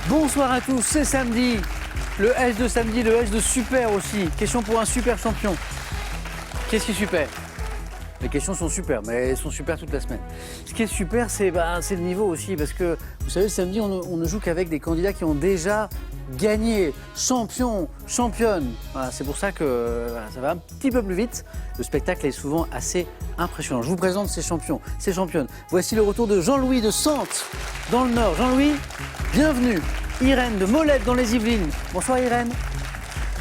Bonsoir à tous, c'est samedi. Le S de samedi, le S de super aussi. Question pour un super champion. Qu'est-ce qui est super? Les questions sont super, mais elles sont super toute la semaine. Ce qui est super, c'est le niveau aussi, parce que, vous savez, samedi, on ne joue qu'avec des candidats qui ont déjà gagné, champion, championne. Voilà, c'est pour ça que ça va un petit peu plus vite. Le spectacle est souvent assez impressionnant. Je vous présente ces champions, ces championnes. Voici le retour de Jean-Louis de Sante, dans le Nord. Jean-Louis, bienvenue. Irène de Molette, dans les Yvelines. Bonsoir Irène.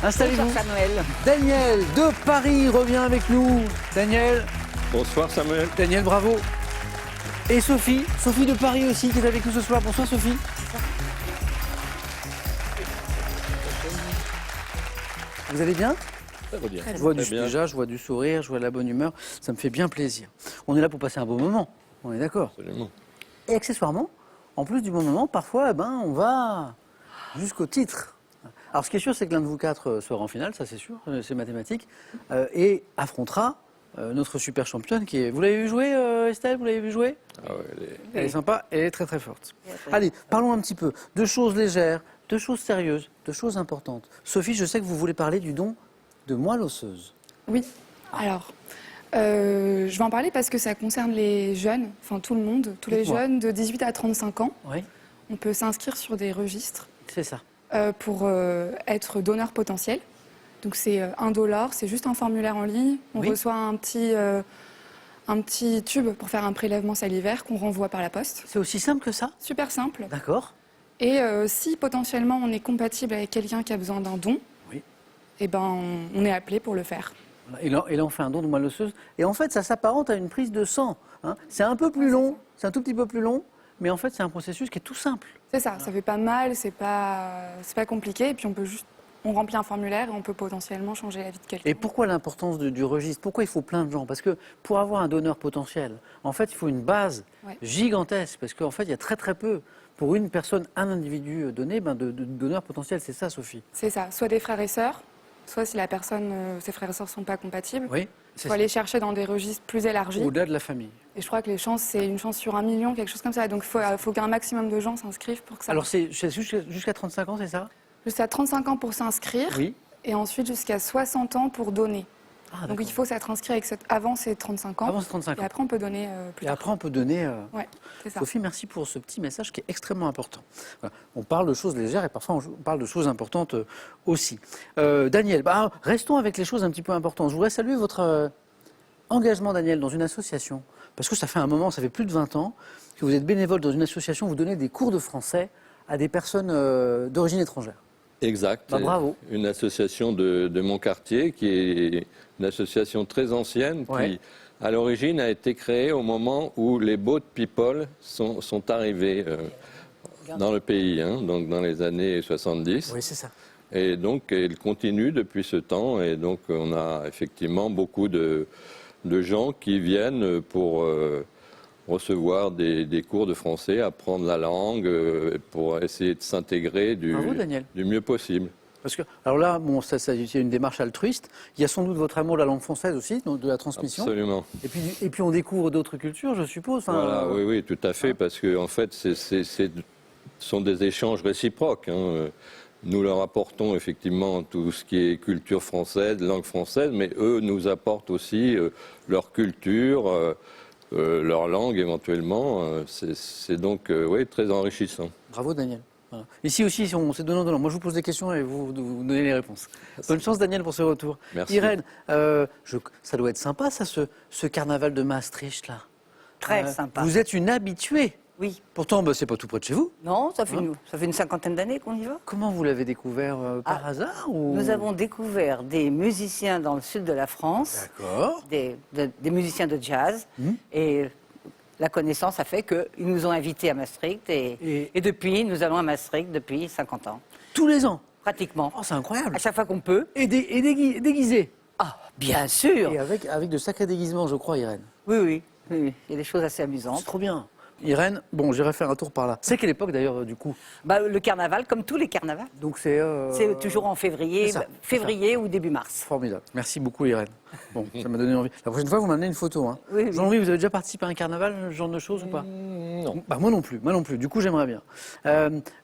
Installez-vous. Bonsoir Samuel. Daniel de Paris revient avec nous. Daniel. Bonsoir Samuel. Daniel, bravo. Et Sophie, Sophie de Paris aussi, qui est avec nous ce soir. Bonsoir Sophie. Vous allez bien? Très bien. Je vois du Très bien. déjà, je vois du sourire, je vois de la bonne humeur. Ça me fait bien plaisir. On est là pour passer un beau moment. On est d'accord? Absolument. Et accessoirement, en plus du bon moment, parfois, on va jusqu'au titre. Alors, ce qui est sûr, c'est que l'un de vous quatre sera en finale, ça c'est sûr, c'est mathématique, et affrontera notre super championne qui est... Vous l'avez vu jouer, Estelle? Vous l'avez vu jouer? Ah ouais, Elle est sympa, elle est très très forte. Allez, parlons un petit peu de choses légères, de choses sérieuses, de choses importantes. Sophie, je sais que vous voulez parler du don de moelle osseuse. Oui, alors, je vais en parler parce que ça concerne les jeunes, enfin tout le monde, tous les Dites-moi. jeunes de 18 à 35 ans. Oui, On peut s'inscrire sur des registres c'est ça. pour être donneur potentiel. Donc c'est $1, c'est juste un formulaire en ligne. On Oui. reçoit un petit tube pour faire un prélèvement salivaire qu'on renvoie par la poste. C'est aussi simple que ça? Super simple. D'accord. Et si potentiellement on est compatible avec quelqu'un qui a besoin d'un don, Oui. eh ben, on est appelé pour le faire. Voilà. Et là, on fait un don de moelle osseuse. Et en fait, ça s'apparente à une prise de sang. Hein. C'est un peu plus long, c'est un tout petit peu plus long, mais en fait, c'est un processus qui est tout simple. C'est ça fait pas mal, c'est pas compliqué, et puis on remplit un formulaire et on peut potentiellement changer la vie de quelqu'un. Et pourquoi l'importance du registre? Pourquoi il faut plein de gens? Parce que pour avoir un donneur potentiel, en fait, il faut une base gigantesque. Parce qu'en fait, il y a très très peu. Pour une personne, un individu donné, de donneurs potentiels, c'est ça, Sophie? C'est ça, soit des frères et sœurs, soit si la personne, ses frères et sœurs sont pas compatibles, Oui, il c'est faut aller chercher dans des registres plus élargis. au-delà de la famille. Et je crois que les chances, c'est une chance sur 1 million, quelque chose comme ça. Donc il faut qu'un maximum de gens s'inscrivent pour que ça... Alors, c'est jusqu'à 35 ans, c'est ça? Jusqu'à 35 ans pour s'inscrire, Oui. et ensuite jusqu'à 60 ans pour donner. Ah, Donc d'accord. il faut s'être inscrit avant ses 35 ans. Avant ces 35 Et ans. après, on peut donner plus Et tard. après, on peut donner... Ouais, c'est ça. Sophie, merci pour ce petit message qui est extrêmement important. Voilà. On parle de choses légères et parfois on parle de choses importantes aussi. Daniel, restons avec les choses un petit peu importantes. Je voudrais saluer votre engagement, Daniel, dans une association. Parce que ça fait un moment, ça fait plus de 20 ans que vous êtes bénévole dans une association, vous donnez des cours de français à des personnes d'origine étrangère. Exact. Bravo. Une association de mon quartier qui est une association très ancienne Ouais. qui, à l'origine, a été créée au moment où les boat people sont arrivés dans le pays, hein, donc dans les années 70. Oui, c'est ça. Et donc, elle continue depuis ce temps. Et donc, on a effectivement beaucoup de gens qui viennent pour recevoir des cours de français, apprendre la langue, pour essayer de s'intégrer Bravo, Daniel. du mieux possible. Parce que, alors là, c'est une démarche altruiste. Il y a sans doute votre amour de la langue française aussi, donc de la transmission. Absolument. Et puis on découvre d'autres cultures, je suppose. Enfin, Voilà, oui, tout à fait, parce que en fait, ce sont des échanges réciproques. Hein. Nous leur apportons effectivement tout ce qui est culture française, langue française, mais eux nous apportent aussi leur culture, leur langue éventuellement. C'est donc très enrichissant. Bravo, Daniel. Voilà. Ici aussi, c'est donnant-donnant. Moi, je vous pose des questions et vous donnez les réponses. Bonne chance, Daniel, pour ce retour. Merci. Irène, ça doit être sympa, ça, ce carnaval de Maastricht, là. Très sympa. Vous êtes une habituée. Oui. Pourtant, c'est pas tout près de chez vous. Non, ça fait une cinquantaine d'années qu'on y va. Comment vous l'avez découvert par hasard ou... Nous avons découvert des musiciens dans le sud de la France, D'accord. des musiciens de jazz, et la connaissance a fait qu'ils nous ont invités à Maastricht, et depuis, nous allons à Maastricht depuis 50 ans, Tous les ans. pratiquement. Oh, c'est incroyable. À chaque fois qu'on peut. Et déguisé. Ah, bien sûr. Et avec de sacrés déguisements, je crois, Irène. Oui, il y a des choses assez C'est amusantes. trop bien. Irène, bon, j'irai faire un tour par là. C'est quelle époque d'ailleurs, du coup? Bah, le carnaval, comme tous les carnavals. Donc c'est... C'est toujours en février, c'est ça, février ou début mars. Formidable. Merci beaucoup, Irène. Bon, ça m'a donné envie. La prochaine fois, vous m'amenez une photo. Hein. Oui, oui. Jean-Louis, vous avez déjà participé à un carnaval, ce genre de choses ou pas? Non. Bah, moi non plus, moi non plus. Du coup, j'aimerais bien.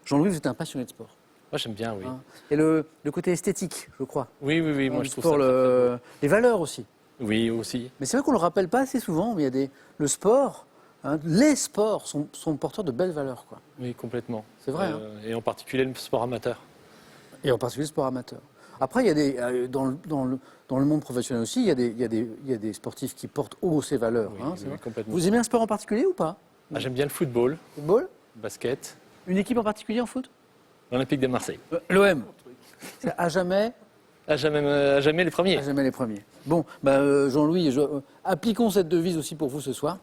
Jean-Louis, vous êtes un passionné de sport. Moi, j'aime bien, oui. Hein. Et le côté esthétique, je crois. Oui, moi, Le je trouve sport, ça. les valeurs aussi. Oui, aussi. Mais c'est vrai qu'on ne le rappelle pas assez souvent, mais il y a le sport, hein, les sports sont porteurs de belles valeurs, quoi. Oui, complètement. C'est vrai, hein. Et en particulier le sport amateur. Et en particulier le sport amateur. Après, il y a dans le monde professionnel aussi, il y a des sportifs qui portent haut ces valeurs. Oui, Hein, oui, c'est vrai. complètement. Vous aimez un sport en particulier ou pas? Ah, j'aime bien le football, Football? le basket, Une équipe en particulier en foot? l'Olympique de Marseille. L'OM. C'est à jamais À jamais les premiers. À jamais les premiers. Bon, Jean-Louis, appliquons cette devise aussi pour vous ce soir.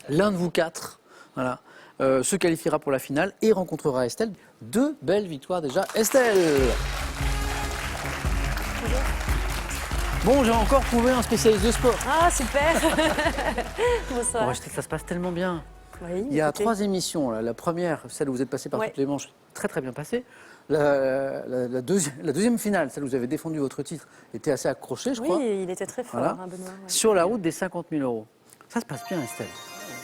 L'un de vous quatre voilà, se qualifiera pour la finale et rencontrera Estelle. 2 belles victoires déjà. Estelle! Bon, j'ai encore trouvé un spécialiste de sport. Ah, super. Bonsoir. Bon, ça se passe tellement bien. Oui, Il y a écoutez. 3 émissions. Là. La première, celle où vous êtes passé par Ouais. toutes les manches, très très bien passée. La deuxième finale, celle où vous avez défendu votre titre, était assez accrochée, je crois. Oui, il était très fort, Voilà. hein, Benoît. ouais. Sur la route des 50 000 euros. Ça se passe bien, Estelle.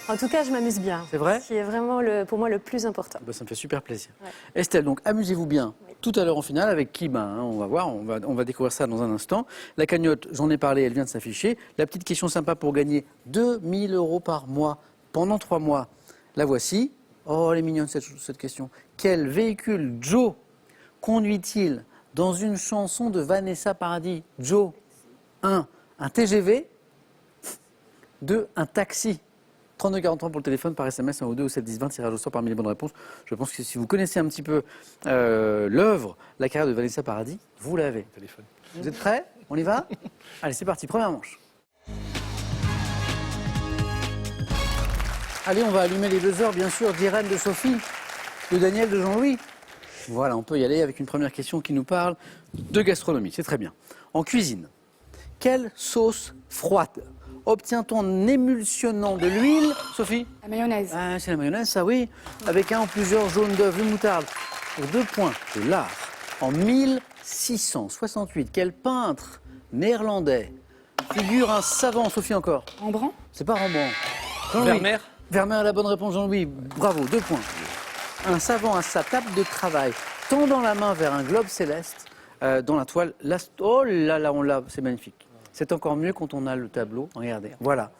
En tout cas, je m'amuse bien. C'est vrai Ce qui est vraiment, pour moi, le plus important. Bah, ça me fait super plaisir. Ouais. Estelle, donc amusez-vous bien. Oui. Tout à l'heure en finale, avec qui on va voir, on va découvrir ça dans un instant. La cagnotte, j'en ai parlé, elle vient de s'afficher. La petite question sympa pour gagner 2 000 euros par mois pendant 3 mois. La voici. Oh, elle est mignonne cette question. Quel véhicule Joe conduit-il dans une chanson de Vanessa Paradis? Joe, 1. Un TGV. 2. Un taxi. 32-43 pour le téléphone, par SMS, 1 ou 2 ou 7 10 20, tirage au sort parmi les bonnes réponses. Je pense que si vous connaissez un petit peu l'œuvre, la carrière de Vanessa Paradis, vous l'avez. Téléphone. Vous êtes prêts? On y va? Allez, c'est parti, première manche. Allez, on va allumer les 2 heures, bien sûr, d'Irène, de Sophie, de Daniel, de Jean-Louis. Voilà, on peut y aller avec une première question qui nous parle de gastronomie. C'est très bien. En cuisine, quelle sauce froide obtient-on en émulsionnant de l'huile? Sophie? La mayonnaise. Ah, c'est la mayonnaise, ça oui. Avec un ou plusieurs jaunes d'œufs, de moutarde. Pour 2 points de lard. En 1668, quel peintre néerlandais figure un savant? Sophie encore. Rembrandt. C'est pas Rembrandt. Jean-Louis. Vermeer. Vermeer a la bonne réponse, Jean-Louis. Bravo, 2 points. Un savant à sa table de travail, tendant la main vers un globe céleste dans la toile. Oh là là, on l'a, c'est magnifique. C'est encore mieux quand on a le tableau. Regardez, voilà.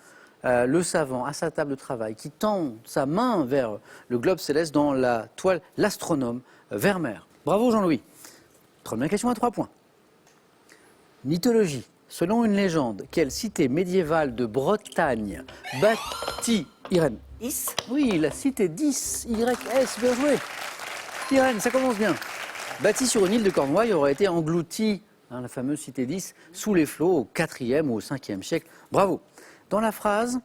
Le savant à sa table de travail qui tend sa main vers le globe céleste dans la toile L'astronome Vermeer. Bravo Jean-Louis. Première question à 3 points. Mythologie. Selon une légende, quelle cité médiévale de Bretagne bâtit Irène? Is. Oui, la cité 10, YS, bien joué. Irène, ça commence bien. Bâtie sur une île de Cornouailles, aurait été engloutie, la fameuse cité 10, sous les flots au 4e ou au 5e siècle. Bravo. Dans la phrase,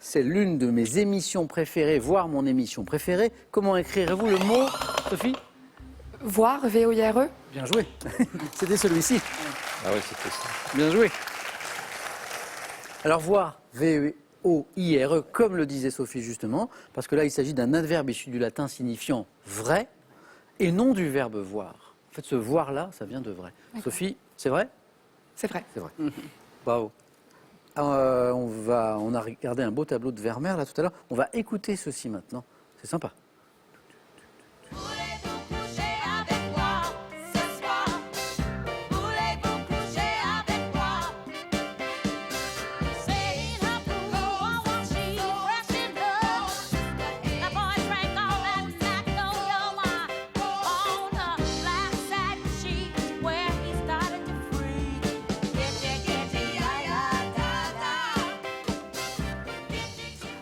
c'est l'une de mes émissions préférées, voire mon émission préférée. Comment écrirez-vous le mot, Sophie? Voir, V-O-I-R-E. Bien joué. C'était celui-ci. Ah ouais, c'était ça. Bien joué. Alors voir, V-O-I-R-E, comme le disait Sophie justement, parce que là il s'agit d'un adverbe issu du latin signifiant vrai et non du verbe voir. En fait, ce voir-là, ça vient de vrai. D'accord. Sophie, c'est vrai? C'est vrai. C'est vrai. Bravo. On a regardé un beau tableau de Vermeer là tout à l'heure. On va écouter ceci maintenant. C'est sympa. Voulez-vous coucher avec moi ce soir? Voulez-vous coucher avec moi? Saying how to go on what she rushing low. That boy drank all that tobacco, your mind on the black satin sheets where he started to freeze. Get ya, da, da.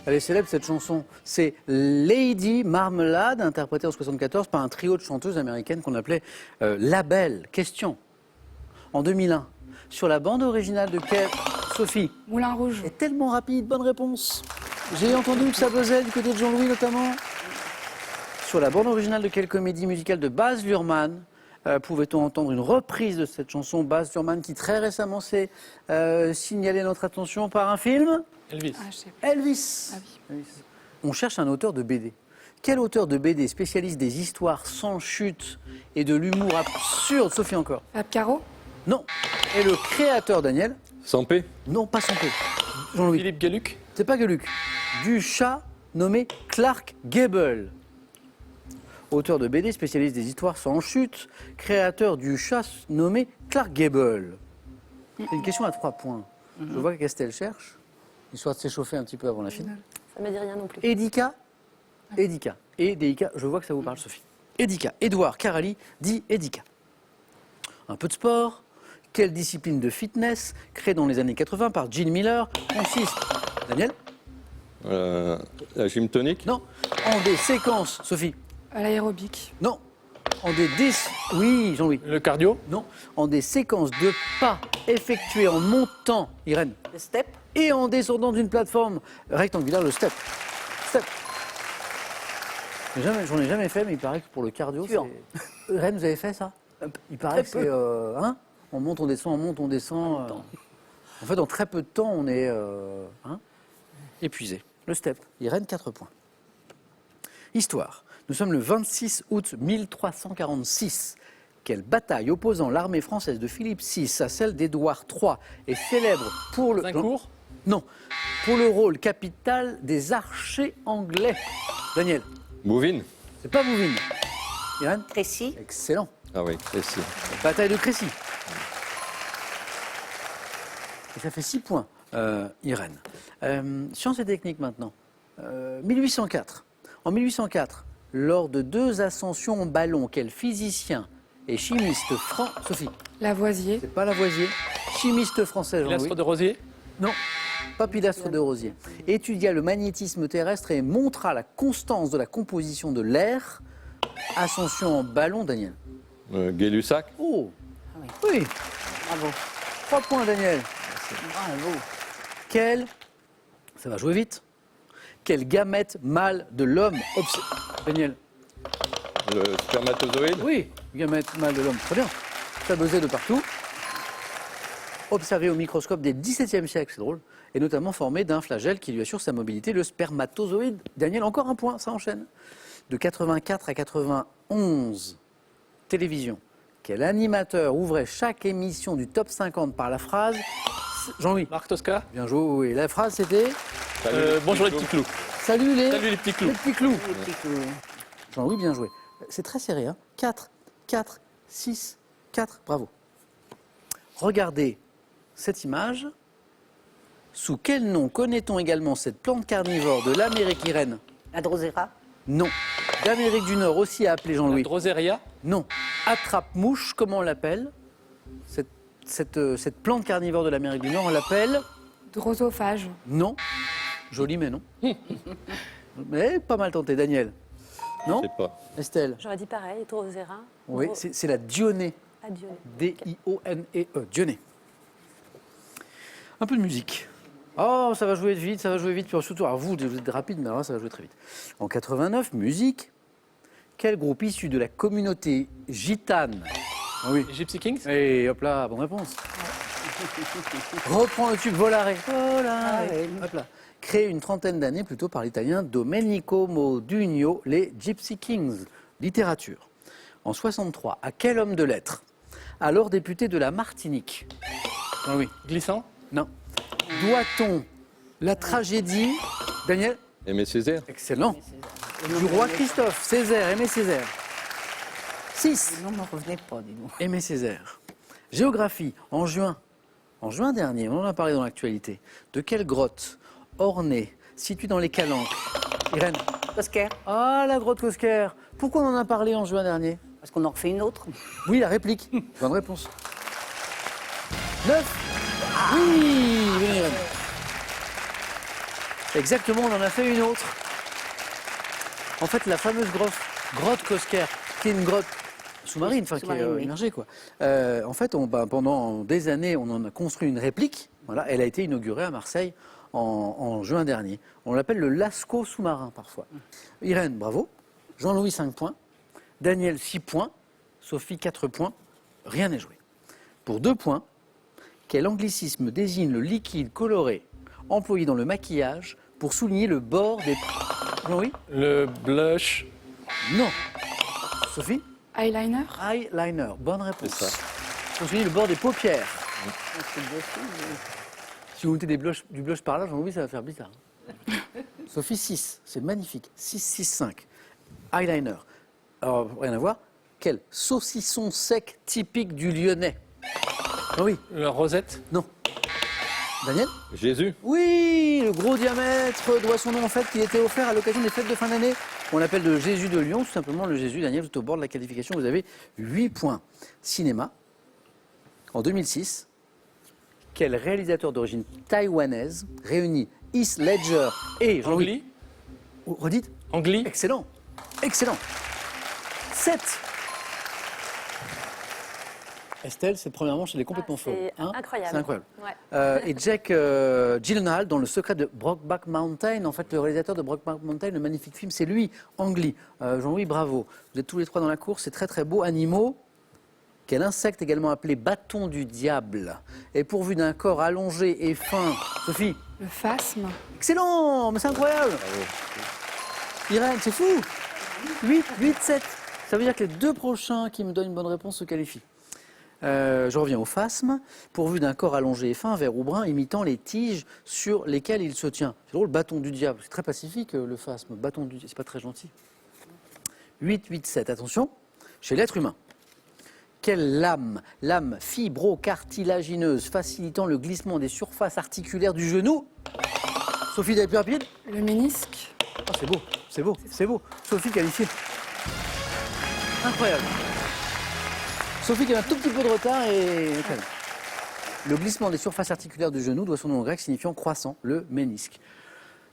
Elle est célèbre cette chanson. C'est Lady Marmalade, interprétée en 1974 par un trio de chanteuses américaines qu'on appelait La Belle. Question. En 2001, sur la bande originale de quelle... Sophie Moulin Rouge. est tellement rapide, bonne réponse. J'ai entendu que ça buzzait du côté de Jean-Louis notamment. Sur la bande originale de quelle comédie musicale de Baz Luhrmann pouvait-on entendre une reprise de cette chanson? Baz Luhrmann qui très récemment s'est signalé notre attention par un film Elvis. Ah, je sais pas. Elvis. Ah oui. Elvis. on cherche un auteur de BD. Quel auteur de BD spécialiste des histoires sans chute et de l'humour absurde, Sophie encore? Fab Caro. Non. Et le créateur, Daniel? Sampé. Non, pas Sampé. Jean-Louis. Philippe Gueluc. C'est pas Gueluc. Du chat nommé Clark Gable. Auteur de BD, spécialiste des histoires sans chute, créateur du chat nommé Clark Gable. C'est une question à 3 points. Je vois qu'Estelle cherche, histoire de s'échauffer un petit peu avant la finale. Ça me dit rien non plus. Edika. Et Deika, je vois que ça vous parle, Sophie. Edika. Édouard Carali dit Edika. Un peu de sport. Quelle discipline de fitness, créée dans les années 80 par Gene Miller, consiste, Daniel? La gym tonique. Non. En des séquences, Sophie? À l'aérobic. Non. En des Oui, Jean-Louis. Le cardio. Non. En des séquences de pas effectuées en montant, Irène, Le step. et en descendant d'une plateforme rectangulaire, le step. Step. J'en ai jamais fait, mais il paraît que pour le cardio, Sûr. c'est... Irène, vous avez fait ça? Il paraît que c'est... hein, on monte, on descend, on monte, on descend. En fait, en très peu de temps, on est épuisé. Le step. Irène, 4 points. Histoire. Nous sommes le 26 août 1346. Quelle bataille opposant l'armée française de Philippe VI à celle d'Édouard III est célèbre pour le... Zincourt. Non. Pour le rôle capital des archers anglais. Daniel. Bouvines. C'est pas Bouvines. Irène. Crécy. Excellent. Ah oui, Crécy. Bataille de Crécy. Et ça fait 6 points, Irène. Sciences et techniques maintenant. 1804. En 1804, lors de 2 ascensions en ballon, quel physicien et chimiste Sophie, Lavoisier. c'est pas Lavoisier. Chimiste français, Jean-Louis. L'astre de Rosier. Non, pas Pilastre de Rosier. Étudia le magnétisme terrestre et montra la constance de la composition de l'air. Ascension en ballon, Daniel. Gay-Lussac. Oh, oui. oui. Bravo. 3 points, Daniel. Bravo. Ça va jouer vite. Quel gamète mâle de l'homme Daniel. Le spermatozoïde. Oui, gamète mâle de l'homme. Très bien. Ça buzzait de partout. Observé au microscope dès le XVIIe siècle, c'est drôle, et notamment formé d'un flagelle qui lui assure sa mobilité, le spermatozoïde. Daniel, encore un point, ça enchaîne. De 84 à 91, télévision. Quel animateur ouvrait chaque émission du top 50 par la phrase Jean-Louis. Marc Tosca. Bien joué, oui. La phrase c'était Bonjour les petits clous. Salut les petits clous. les petits clous. Les petits clous. Jean-Louis, bien joué. C'est très serré, hein. 4, 4, 6, 4, bravo. Regardez cette image. Sous quel nom connaît-on également cette plante carnivore de l'Amérique, Irène? La Drosera. Non. D'Amérique du Nord, aussi appelée Jean-Louis. Droseria. Non. Attrape-mouche, comment on l'appelle cette plante carnivore de l'Amérique du Nord, on l'appelle? Drosophage. Non. Joli, mais non. Mais pas mal tenté, Daniel. Non? Je sais pas. Estelle? J'aurais dit pareil, Drosera. Oui, c'est la dionée. Adieu. D-I-O-N-E-E. Dionée. Un peu de musique. Oh, ça va jouer vite, Puis surtout, alors vous êtes rapide, mais alors là, ça va jouer très vite. En 89, musique. Quel groupe issu de la communauté gitane? Ah oui. Les Gypsy Kings. Et hop là, bonne réponse. Reprends le tube Volare. Volare. Hop là. Créé une trentaine d'années plus tôt par l'italien Domenico Modugno, les Gypsy Kings. Littérature. En 63, à quel homme de lettres, alors député de la Martinique? Ah oui. Glissant. Non. Doit-on la tragédie, Daniel? Aimé Césaire. Excellent. Du roi Christophe, Césaire, Aimé Césaire. 6. Non, ne revenez pas, dis-nous. Aimé Césaire. Géographie, en juin dernier, on en a parlé dans l'actualité. De quelle grotte ornée, située dans les Calanques? Irène. Oscar. Ah, la grotte Cosquer. Pourquoi on en a parlé en juin dernier? Parce qu'on en refait une autre. Oui, la réplique. Bonne réponse. 9. Oui, venez, Irène. Exactement, on en a fait une autre. En fait, la fameuse grotte Cosquer, qui est une grotte sous-marine, enfin qui est Sous-marine, oui. immergée, quoi. En fait, pendant des années, on en a construit une réplique. Voilà, elle a été inaugurée à Marseille en juin dernier. On l'appelle le Lascaux sous-marin, parfois. Irène, bravo. Jean-Louis, 5 points. Daniel, 6 points. Sophie, 4 points. Rien n'est joué. Pour 2 points, quel anglicisme désigne le liquide coloré employé dans le maquillage pour souligner le bord des... Jean-Louis? Le blush. Non. Sophie? Eyeliner. Eyeliner. Bonne réponse. C'est ça. Ensuite, le bord des paupières. Si vous mettez du blush par là, Jean-Louis, ça va faire bizarre. Sophie, 6. C'est magnifique. 6, 6, 5. Eyeliner. Alors, rien à voir. Quel saucisson sec typique du Lyonnais? Jean-Louis? La rosette. Non. Daniel? Jésus. Oui, le gros diamètre doit son nom au fait qu'il était offert à l'occasion des fêtes de fin d'année. On l'appelle le Jésus de Lyon, tout simplement le Jésus. Daniel, vous êtes au bord de la qualification, vous avez 8 points. Cinéma, en 2006, quel réalisateur d'origine taïwanaise réunit Heath Ledger et Jean-Louis? Angli. Redites? Angli. Excellent, excellent. 7. Estelle, cette première manche, elle est complètement folle. C'est incroyable. C'est incroyable. Ouais. Et Jack Gyllenhaal, dans Le secret de Brokeback Mountain, en fait, le réalisateur de Brokeback Mountain, le magnifique film, c'est lui, Ang Lee. Jean-Louis, bravo. Vous êtes tous les trois dans la course, c'est très très beau. Animaux. Quel insecte également appelé bâton du diable est pourvu d'un corps allongé et fin? Sophie? Le phasme. Excellent, mais c'est incroyable. Irène, c'est fou. 8, 7. Ça veut dire que les deux prochains qui me donnent une bonne réponse se qualifient. Je reviens au phasme, pourvu d'un corps allongé et fin, vert ou brun, imitant les tiges sur lesquelles il se tient. C'est drôle, bâton du diable, c'est très pacifique le phasme, bâton du diable, c'est pas très gentil. 8, 7, attention, chez l'être humain. Quelle lame fibro-cartilagineuse facilitant le glissement des surfaces articulaires du genou? Sophie, t'es plus rapide? Le ménisque. Oh, c'est beau, c'est beau, c'est beau. Sophie qualifiée. Incroyable. Sophie qui a un tout petit peu de retard et... Le glissement des surfaces articulaires du genou doit son nom en grec signifiant croissant, le ménisque.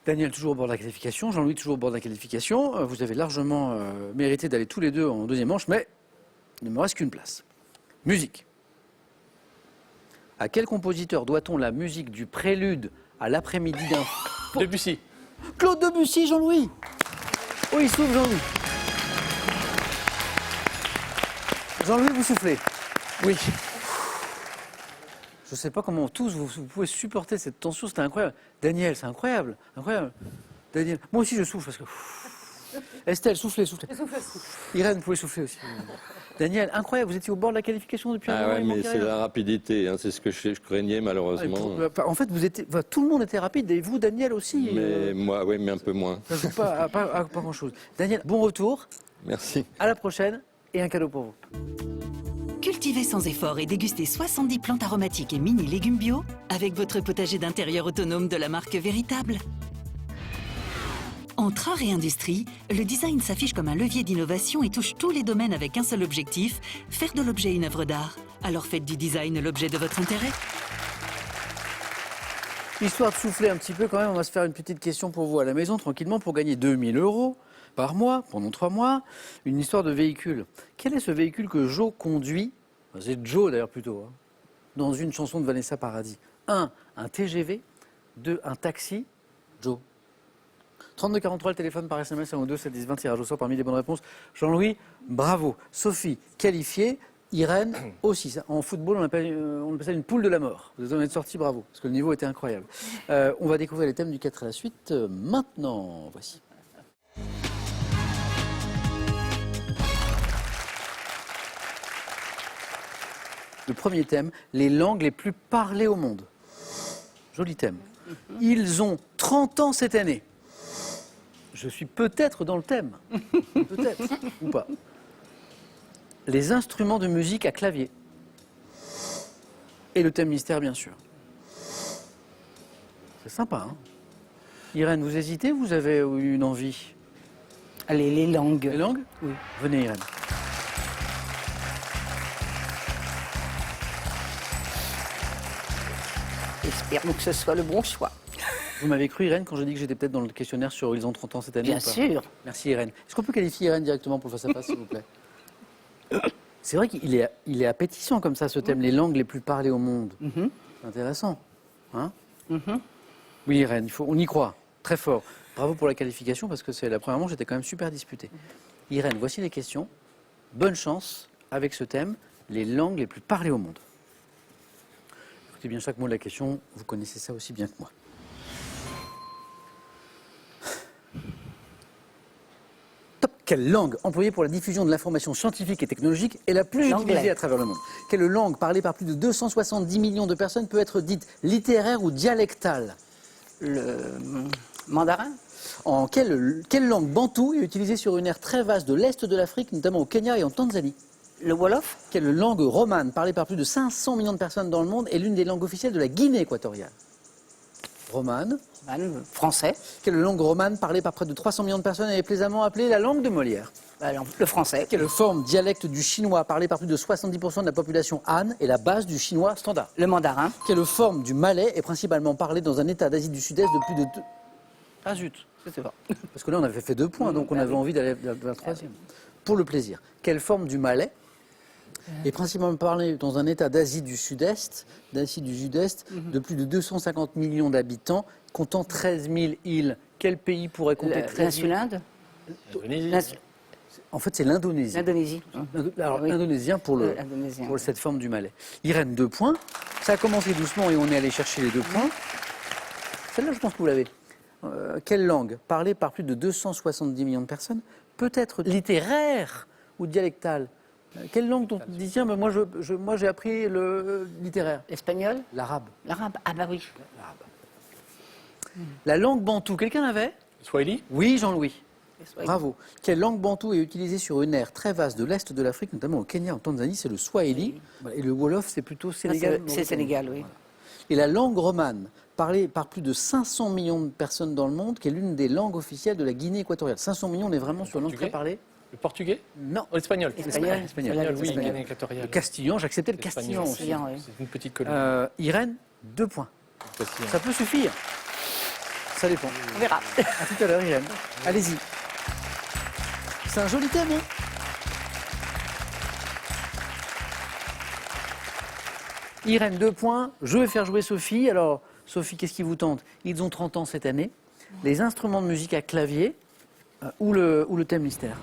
Daniel toujours au bord de la qualification, Jean-Louis toujours au bord de la qualification. Vous avez largement mérité d'aller tous les deux en deuxième manche, mais il ne me reste qu'une place. Musique. À quel compositeur doit-on la musique du prélude à l'après-midi d'un... Debussy. Claude Debussy, Jean-Louis. Oh, il souffle, Jean-Louis. Jean-Louis, vous soufflez? Oui. Je ne sais pas comment tous vous pouvez supporter cette tension, c'était incroyable. Daniel, c'est incroyable, incroyable. Daniel, moi aussi je souffle parce que... Estelle, soufflez. Je souffle aussi. Irène, vous pouvez souffler aussi. Daniel, incroyable, vous étiez au bord de la qualification depuis un Ah moment. ouais, il mais manquait c'est rien. la rapidité, hein, c'est ce que je craignais malheureusement. En fait, tout le monde était rapide et vous, Daniel aussi. Mais moi, oui, mais un peu moins. Ça ne joue pas à pas grand-chose. Daniel, bon retour, Merci. à la prochaine et un cadeau pour vous. Cultivez sans effort et dégustez 70 plantes aromatiques et mini légumes bio avec votre potager d'intérieur autonome de la marque Véritable. Entre art et industrie, le design s'affiche comme un levier d'innovation et touche tous les domaines avec un seul objectif, faire de l'objet une œuvre d'art. Alors faites du design l'objet de votre intérêt. Histoire de souffler un petit peu quand même, on va se faire une petite question pour vous à la maison, tranquillement, pour gagner 2000 € par mois, pendant 3 mois. Une histoire de véhicule. Quel est ce véhicule que Joe conduit? C'est Joe d'ailleurs plutôt, hein, dans une chanson de Vanessa Paradis. 1, un TGV. 2, un taxi. Joe. 3243, le téléphone par SMS, 1 7 10 20, tirage au sort parmi les bonnes réponses. Jean-Louis, bravo. Sophie, qualifiée. Irène, aussi. En football, on appelle ça une poule de la mort. Vous en êtes sortis, bravo, parce que le niveau était incroyable. On va découvrir les thèmes du 4 à la suite maintenant. Voici. Le premier thème, les langues les plus parlées au monde. Joli thème. Ils ont 30 ans cette année. Je suis peut-être dans le thème. Peut-être, ou pas. Les instruments de musique à clavier. Et le thème mystère, bien sûr. C'est sympa, hein? Irène, vous hésitez ou vous avez une envie? Allez, les langues. Les langues? Oui. Venez, Irène. Espérons que ce soit le bon choix. Vous m'avez cru, Irène, quand j'ai dit que j'étais peut-être dans le questionnaire sur Ils ont 30 ans cette année? Bien ou pas? sûr. Merci, Irène. Est-ce qu'on peut qualifier Irène directement pour le face-à-face, s'il vous plaît? C'est vrai qu'il est appétissant comme ça, ce thème, les langues les plus parlées au monde. C'est intéressant. Hein? Oui, Irène, on y croit, très fort. Bravo pour la qualification, parce que c'est la première manche, j'étais quand même super disputée. Irène, voici les questions. Bonne chance avec ce thème, les langues les plus parlées au monde. Écoutez bien chaque mot de la question, vous connaissez ça aussi bien que moi. Quelle langue employée pour la diffusion de l'information scientifique et technologique est la plus L'anglais. utilisée à travers le monde? Quelle langue parlée par plus de 270 millions de personnes peut être dite littéraire ou dialectale? Le mandarin. En quelle langue bantoue est utilisée sur une aire très vaste de l'Est de l'Afrique, notamment au Kenya et en Tanzanie? Le Wolof. Quelle langue romane parlée par plus de 500 millions de personnes dans le monde est l'une des langues officielles de la Guinée équatoriale? Romane. Français. Quelle langue romane parlée par près de 300 millions de personnes est plaisamment appelée la langue de Molière? Le français. Quelle forme dialecte du chinois parlée par plus de 70% de la population Han est la base du chinois standard? Le mandarin. Quelle forme du malais est principalement parlée dans un état d'Asie du Sud-Est de plus de deux... Ah zut, C'est pas. parce que là on avait fait 2 points, donc on avait envie d'aller vers le troisième. Pour le plaisir. Quelle forme du malais est principalement parlée dans un état d'Asie du Sud-Est, de plus de 250 millions d'habitants, comptant 13 000 îles? Quel pays pourrait compter 13 000? L'insulinde. Indonésie. En fait, c'est l'Indonésie. L'Indonésie. Alors, Oui. l'indonésien pour, L'indonésien. pour cette forme du malais. Irène, 2 points. Ça a commencé doucement et on est allé chercher les 2 points. Celle-là, je pense que vous l'avez. Quelle langue, parlée par plus de 270 millions de personnes, peut être littéraire ou dialectale? Quelle langue dont on dit, tiens, mais moi j'ai appris le littéraire? L'espagnol. L'arabe. L'arabe. Ah bah oui. La langue bantoue, quelqu'un l'avait? Swahili. Oui, Jean-Louis. Swahili. Bravo. Quelle langue bantoue est utilisée sur une aire très vaste de l'Est de l'Afrique, notamment au Kenya, en Tanzanie? C'est le Swahili. Et le Wolof, c'est plutôt Sénégal. C'est Sénégal, oui. Et la langue romane, parlée par plus de 500 millions de personnes dans le monde, qui est l'une des langues officielles de la Guinée équatoriale. 500 millions, on est vraiment sur une langue très Portugais. parlée? Le portugais. Non. Oh, l'espagnol. Espagnol. Espagnol, oui, Espagnol. Guinée équatoriale. Le castillan, j'acceptais le L'espagnol. castillan aussi. Castillan, oui. C'est une petite colonie. Irène, 2 points. Castillan. Ça peut suffire. Ça dépend. On verra. À tout à l'heure, Irène. Allez-y. C'est un joli thème, hein? Irène, 2 points. Je vais faire jouer Sophie. Alors, Sophie, qu'est-ce qui vous tente? Ils ont 30 ans cette année. Les instruments de musique à clavier ou le thème mystère?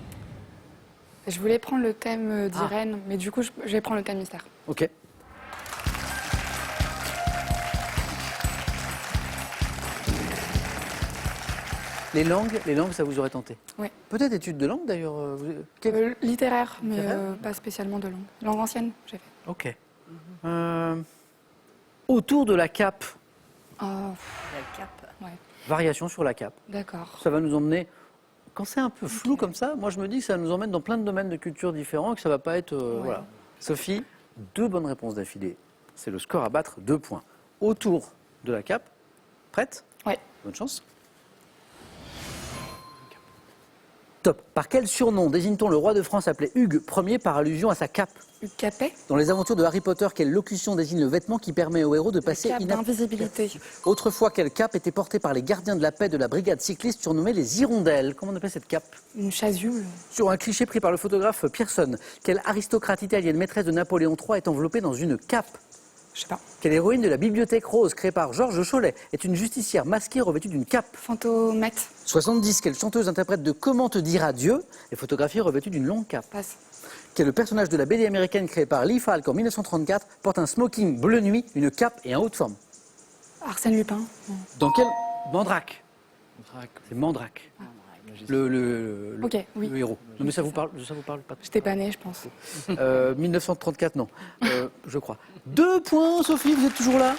Je voulais prendre le thème d'Irène, mais du coup, je vais prendre le thème mystère. Ok. Les langues, ça vous aurait tenté? Oui. Peut-être études de langue d'ailleurs. Littéraire, mais Littéraire pas spécialement de langue. Langue ancienne, j'ai fait. Ok. Autour de la cape, Oh, La cape. ouais, variation sur la cape. d'accord. Ça va nous emmener. Quand c'est un peu flou comme ça, moi je me dis que ça nous emmène dans plein de domaines de culture différents et que ça va pas être. Voilà. Sophie, 2 bonnes réponses d'affilée. C'est le score à battre, 2 points. Autour de la cape. Prête? Oui. Bonne chance. Top. Par quel surnom désigne-t-on le roi de France appelé Hugues Ier par allusion à sa cape? Capet, Dans les aventures de Harry Potter, quelle locution désigne le vêtement qui permet au héros de passer cape d'invisibilité. Autrefois, quelle cape était portée par les gardiens de la paix de la brigade cycliste surnommée les Hirondelles? Comment on appelle cette cape? Une chasuble. Sur un cliché pris par le photographe Pearson, quelle aristocrate italienne maîtresse de Napoléon III est enveloppée dans une cape? Je sais pas. Quelle héroïne de la Bibliothèque Rose, créée par Georges Chollet, est une justicière masquée revêtue d'une cape? Fantomètre. 70. Quelle chanteuse interprète de Comment te dire adieu est photographiée revêtue d'une longue cape? Passe. Quel personnage de la BD américaine créée par Lee Falk en 1934 porte un smoking bleu nuit, une cape et un haut de forme? Arsène Lupin. Dans quel... Mandrake. Drac. C'est Mandrake. Le Ok, oui. le héros. Non, mais ça vous parle pas? J'étais pas née, je pense. 1934, non. Je crois. 2 points, Sophie, vous êtes toujours là?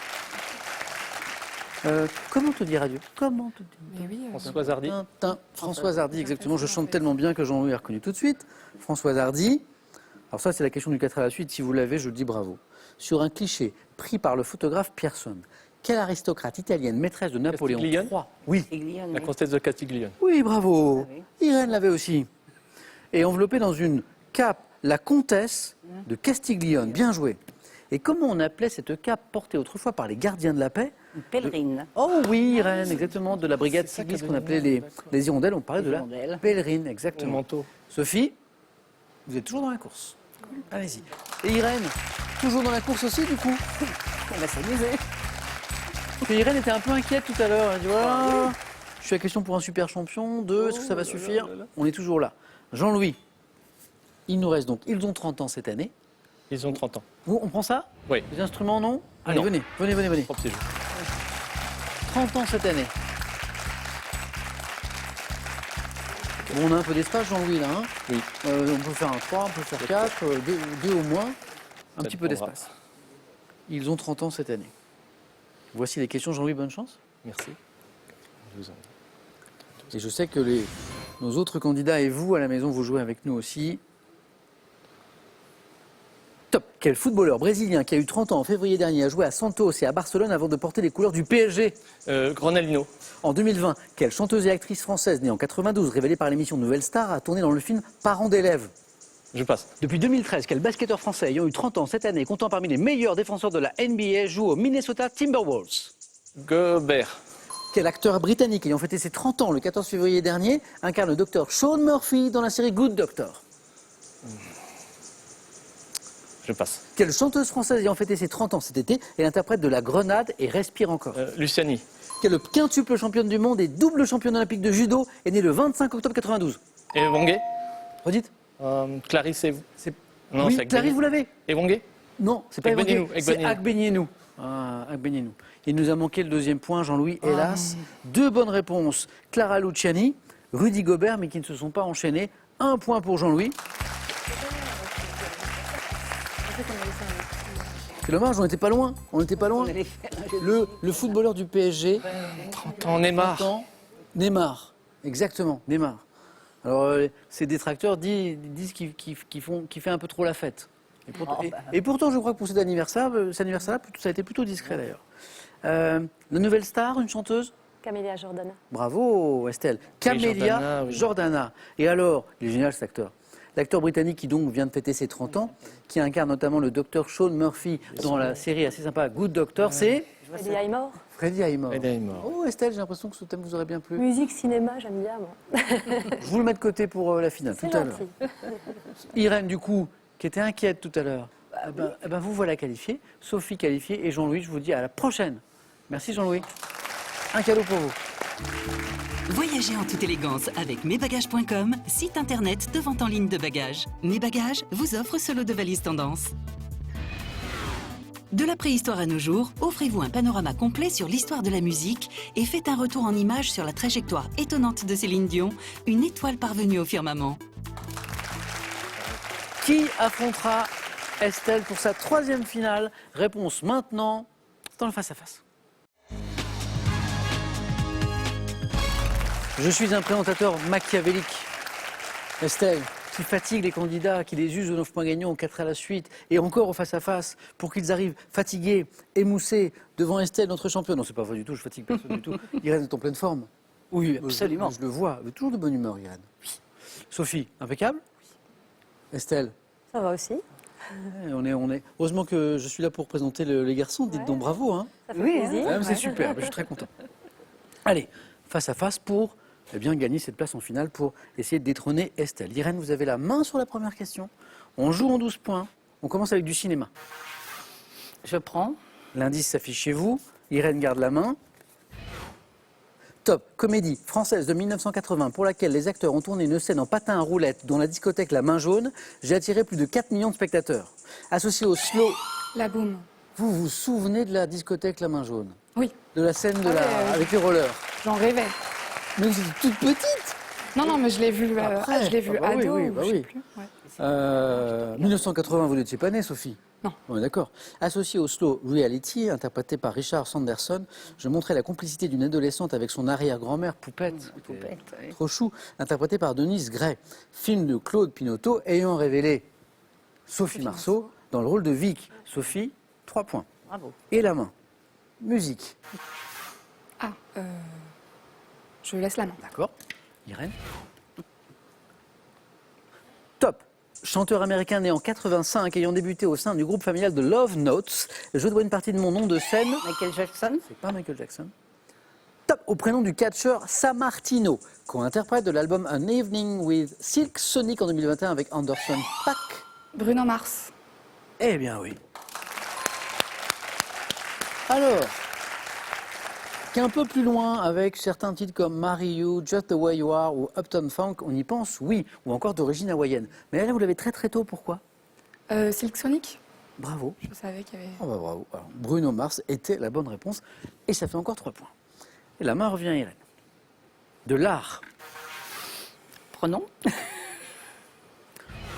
Comment te dire adieu? Comment te dire? Mais oui. Françoise Hardy. Tintin. Françoise Hardy, exactement. Je chante tellement bien que Jean-Louis a reconnu tout de suite. Françoise Hardy. Alors ça, c'est la question du 4 à la suite. Si vous l'avez, je dis bravo. Sur un cliché pris par le photographe Pearson, quelle aristocrate italienne maîtresse de Napoléon Castiglione III? Oui. Castiglione, La oui. comtesse de Castiglione. Oui, bravo. Ah Irène l'avait aussi. Et enveloppée dans une cape, la comtesse de Castiglione. Bien joué. Et comment on appelait cette cape portée autrefois par les gardiens de la paix? Une pèlerine. Oh oui, Irène, exactement, de la brigade C'est ça cycliste qu'a qu'on donné appelait le nom, d'accord. les hirondelles. On parlait Les de la hirondelles. pèlerine, Le exactement. manteau. Sophie, vous êtes toujours dans la course. Allez-y. Et Irène, toujours dans la course aussi, du coup. On va s'amuser. Et Irène était un peu inquiète tout à l'heure. Elle dit voilà, je suis à question pour un super champion. 2, est-ce que ça va suffire? On est toujours là. Jean-Louis, il nous reste donc, ils ont 30 ans cette année. Ils ont 30 ans. Vous, on prend ça? Oui. Les instruments, non? Allez, Non. venez. Propre séjour. 30 ans cette année. Bon, on a un peu d'espace, Jean-Louis, là. Hein. Oui. On peut faire un 3, on peut faire 4, deux au moins. Un Ça petit peu dépendra. d'espace. Ils ont 30 ans cette année. Voici les questions, Jean-Louis, bonne chance. Merci. Je vous en- Et je sais que nos autres candidats et vous, à la maison, vous jouez avec nous aussi. Top. Quel footballeur brésilien qui a eu 30 ans en février dernier a joué à Santos et à Barcelone avant de porter les couleurs du PSG? Ronaldinho. En 2020, quelle chanteuse et actrice française née en 92, révélée par l'émission Nouvelle Star, a tourné dans le film Parents d'élèves? Je passe. Depuis 2013, quel basketteur français ayant eu 30 ans cette année, comptant parmi les meilleurs défenseurs de la NBA, joue aux Minnesota Timberwolves? Gobert. Quel acteur britannique ayant fêté ses 30 ans le 14 février dernier incarne le docteur Sean Murphy dans la série Good Doctor? Je passe. Quelle chanteuse française ayant fêté ses 30 ans cet été est l'interprète de La Grenade et Respire encore? Luciani. Quelle quintuple championne du monde et double championne olympique de judo est née le 25 octobre 92? Et Wongué. Redites. Clarisse et... C'est- Non, oui, c'est Clarisse, vous l'avez? Et Wongué. Non, c'est pas Agbenienou, évoqué. C'est Agbenienou. Ah, Agbenienou. Il nous a manqué le deuxième point, Jean-Louis, hélas. Deux bonnes réponses. Clara Luciani, Rudy Gobert, mais qui ne se sont pas enchaînés. Un point pour Jean-Louis. C'est dommage, on n'était pas loin. On n'était pas loin. Vous allez faire un jeu de- Le footballeur du PSG, 30 ans, Neymar. 30 ans, Neymar. Exactement, Neymar. Alors, ses détracteurs disent qu'il fait un peu trop la fête. Et pourtant, je crois que pour cet anniversaire-là, ça a été plutôt discret d'ailleurs. La nouvelle star, une chanteuse? Camélia Jordana. Bravo Estelle. Camélia Jordana, oui. Jordana. Et alors, il est génial cet acteur. L'acteur britannique qui donc vient de fêter ses 30 ans, qui incarne notamment le docteur Sean Murphy dans la série assez sympa Good Doctor, c'est Freddie Highmore. Freddie Highmore. Freddie Highmore. Oh Estelle, j'ai l'impression que ce thème vous aurait bien plu. Musique, cinéma, j'aime bien, moi. Je vous le mets de côté pour la finale C'est tout à l'heure. gentil. Irène, du coup, qui était inquiète tout à l'heure, eh ben, vous voilà qualifiée. Sophie qualifiée et Jean-Louis, je vous dis à la prochaine. Merci Jean-Louis. Un cadeau pour vous. Voyagez en toute élégance avec mesbagages.com, site internet de vente en ligne de bagages. Mes Bagages vous offre ce lot de valises tendance. De la préhistoire à nos jours, offrez-vous un panorama complet sur l'histoire de la musique et faites un retour en images sur la trajectoire étonnante de Céline Dion, une étoile parvenue au firmament. Qui affrontera Estelle pour sa troisième finale? Réponse maintenant dans le face-à-face. Je suis un présentateur machiavélique. Estelle, qui fatigue les candidats, qui les use aux 9 points gagnants, aux 4 à la suite, et encore au face-à-face, pour qu'ils arrivent fatigués, émoussés, devant Estelle, notre championne. Non, c'est pas vrai du tout, je fatigue personne du tout. Irène est en pleine forme. Oui, absolument. Je le vois, mais toujours de bonne humeur, Irène. Sophie, impeccable? Estelle? Ça va aussi. On est. Heureusement que je suis là pour présenter les garçons. Dites Ouais. donc bravo. Hein. Ça fait Oui, hein. plaisir. C'est super. Je suis très content. Allez, face à face pour bien gagner cette place en finale pour essayer de détrôner Estelle. Irène, vous avez la main sur la première question. On joue en 12 points. On commence avec du cinéma. Je prends. L'indice s'affiche chez vous. Irène garde la main. Top, comédie française de 1980 pour laquelle les acteurs ont tourné une scène en patin à roulettes dans la discothèque La Main Jaune. J'ai attiré plus de 4 millions de spectateurs. Associé au slow, La boum. vous vous souvenez de la discothèque La Main Jaune? Oui, De la scène de Ah ouais, avec les rollers? j'en rêvais. Mais vous étiez toute petite. Non, mais je l'ai vu, Après, je l'ai vu ah bah oui, ado, oui, ou bah je sais oui. plus. Ouais. 1980, vous n'étiez pas née, Sophie? Non. On est d'accord. Associé au slow reality, interprété par Richard Sanderson, je montrais la complicité d'une adolescente avec son arrière-grand-mère Poupette. Poupette, oui. Trop chou, interprété par Denise Gray. Film de Claude Pinoteau ayant révélé Sophie Marceau dans le rôle de Vic. Sophie, 3 points. Bravo. Et la main. Musique. Ah, je laisse la main. D'accord. Irène. Top. Chanteur américain né en 85, ayant débuté au sein du groupe familial de Love Notes. Je dois une partie de mon nom de scène. Michael Jackson. C'est pas Michael Jackson. Top. Au prénom du catcheur Sammartino, co-interprète de l'album An Evening with Silk Sonic en 2021 avec Anderson .Paak. Bruno Mars. Eh bien oui. Alors, qu'un peu plus loin, avec certains titres comme Marry You, Just the Way You Are ou Uptown Funk, on y pense, oui, ou encore d'origine hawaïenne. Mais là, vous l'avez très très tôt, pourquoi? Silk Sonic. Bravo. Je savais qu'il y avait... Oh bah bravo. Alors, Bruno Mars était la bonne réponse, et ça fait encore 3 points. Et la main revient à Irène. De l'art. Prenons.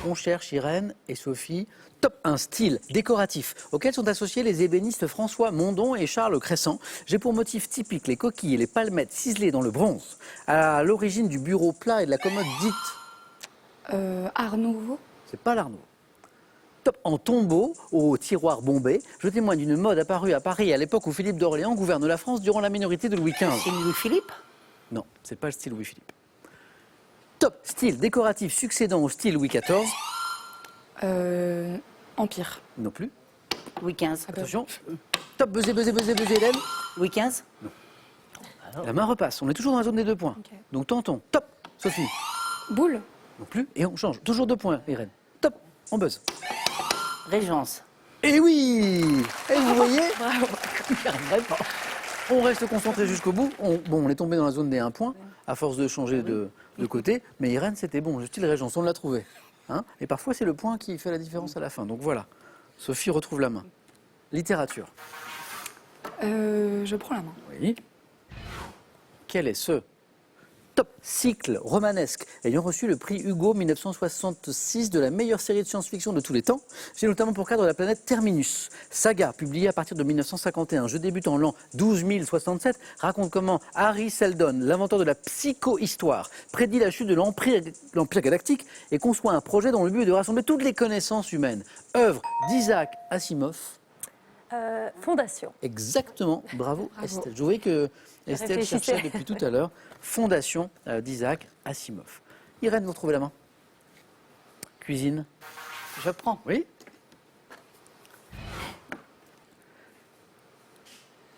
On cherche Irène et Sophie. Top 1, style décoratif, auquel sont associés les ébénistes François Mondon et Charles Crescent. J'ai pour motif typique les coquilles et les palmettes ciselées dans le bronze, à l'origine du bureau plat et de la commode dite. Art Nouveau. C'est pas l'Art Nouveau. Top en tombeau, au tiroir bombé, je témoigne d'une mode apparue à Paris à l'époque où Philippe d'Orléans gouverne la France durant la minorité de Louis XV. C'est Louis-Philippe. Non, c'est pas le style Louis-Philippe. Top style décoratif succédant au style Louis XIV. Empire. Non plus. Louis XV. Attention. Top, buzzer, Hélène. Louis XV. La main repasse. On est toujours dans la zone des 2 points. Ok. Donc tentons. Top, Sophie. Boule. Non plus. Et on change. Toujours 2 points, Irène. Top, on buzz. Régence. Et oui. Et vous voyez, Bravo. on reste concentré jusqu'au bout. On est tombé dans la zone des 1 point, à force de changer de côté. Mais Irène, c'était bon. Le style Régence, on l'a trouvé. Hein, et parfois, c'est le point qui fait la différence à la fin. Donc voilà. Sophie retrouve la main. Littérature. Je prends la main. Oui. Quel est ce top cycle romanesque ayant reçu le prix Hugo 1966 de la meilleure série de science-fiction de tous les temps? J'ai notamment pour cadre la planète Terminus. Saga, publiée à partir de 1951, je débute en l'an 12067, raconte comment Harry Seldon, l'inventeur de la psychohistoire, prédit la chute de l'Empire galactique et conçoit un projet dont le but est de rassembler toutes les connaissances humaines. Œuvre d'Isaac Asimov. Fondation. Exactement, bravo, Estelle. Je voyais que Estelle réfléchissais. cherchait depuis tout à l'heure. Fondation d'Isaac Asimov. Irène, vous retrouvez la main. Cuisine. Je prends. Oui.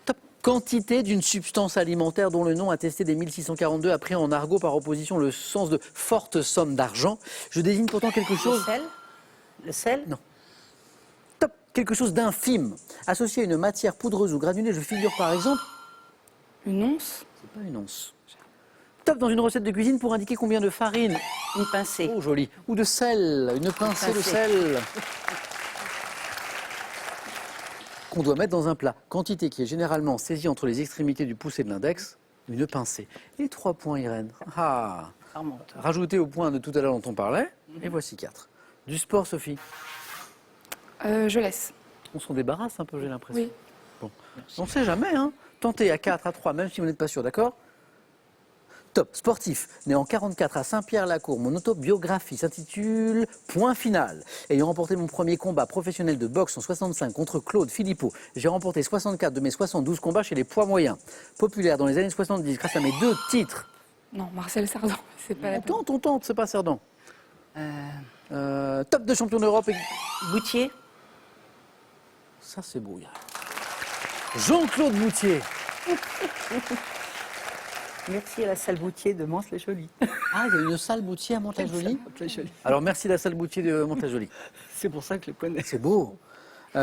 Top. Quantité d'une substance alimentaire dont le nom attesté dès 1642 a pris en argot par opposition le sens de forte somme d'argent. Je désigne pourtant quelque Le chose. sel. Le sel. Non. Top. Quelque chose d'infime. Associé à une matière poudreuse ou granulée, je figure par exemple. Une once. C'est pas une once. Top dans une recette de cuisine pour indiquer combien de farine. Une pincée. Oh, joli. Ou de sel. Une pincée de sel. Qu'on doit mettre dans un plat. Quantité qui est généralement saisie entre les extrémités du pouce et de l'index. Une pincée. Et 3 points, Irène. Ah. Ça remonte. Rajoutez au point de tout à l'heure dont on parlait. Et voici 4. Du sport, Sophie. Je laisse. On s'en débarrasse un peu, j'ai l'impression. Oui. Bon. On ne sait jamais, hein. Tentez à 4, à 3, même si vous n'êtes pas sûr, d'accord? Top, sportif, né en 44 à Saint-Pierre-la-Cour, mon autobiographie s'intitule Point final. Ayant remporté mon premier combat professionnel de boxe en 65 contre Claude Philippot, j'ai remporté 64 de mes 72 combats chez les poids moyens. Populaire dans les années 70 grâce à mes 2 titres. Non, Marcel Cerdan. C'est pas la peine. On tente, c'est pas Cerdan. Top de champion d'Europe. Boutier. Ça, c'est beau. Jean-Claude Moutier. Merci à la salle Boutier de Mantes-la-Jolie. Ah, il y a une salle Boutier à Mantes-la-Jolie. Alors, merci la salle Boutier de Mantes-la-Jolie. C'est pour ça que je le connais. C'est beau.